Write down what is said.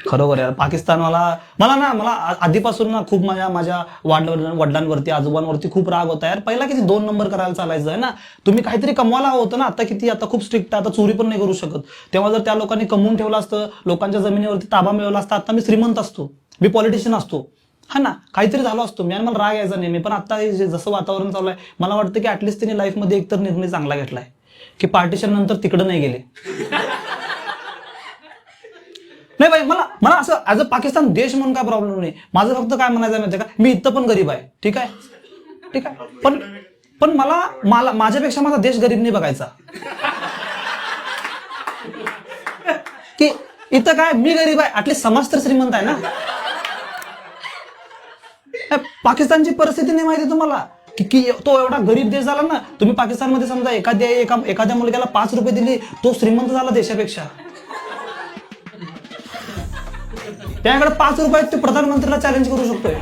खरोखर यार, पाकिस्तान मला आधीपासून ना खूप माझ्या वडिलांवरती आजोबांवरती खूप राग होता यार. पहिला किती 2 नंबर करायला चालायचं आहे ना. तुम्ही काहीतरी कमवायला हवं होतं ना. आता खूप स्ट्रिक्ट आहे, आता चोरी पण नाही करू शकत. तेव्हा जर त्या लोकांनी कमवून ठेवलं असतं, लोकांच्या जमिनीवरती ताबा मिळवला असता, आता मी श्रीमंत असतो, मी पॉलिटिशियन असतो, हा ना, काहीतरी झालो असतो मी. आणि मला राग यायचा नेहमी. पण आता जसं वातावरण चालू आहे, मला वाटतं की ऍटलिस्ट त्यांनी लाईफमध्ये एकतर निर्णय चांगला घेतलाय की पार्टिशन नंतर तिकडे नाही गेले. नाही भाई, मला असं ऍज अ पाकिस्तान देश म्हणून काय प्रॉब्लेम नाही. माझं फक्त काय म्हणायचं माहितीये का, मी इथं पण गरीब आहे, ठीक आहे. पण मला माझ्यापेक्षा माझा देश गरीब नाही बघायचा. की इथं काय मी गरीब आहे, ऍटलीस्ट समाज तर श्रीमंत आहे ना. पाकिस्तानची परिस्थिती नाही माहिती तुम्हाला की तो एवढा गरीब देश झाला ना. तुम्ही पाकिस्तानमध्ये समजा एखाद्या मुलग्याला 5 रुपये दिले, तो श्रीमंत झाला देशापेक्षा. त्याकडे 5 रुपयात ते प्रधानमंत्र्याला चॅलेंज करू शकतोय.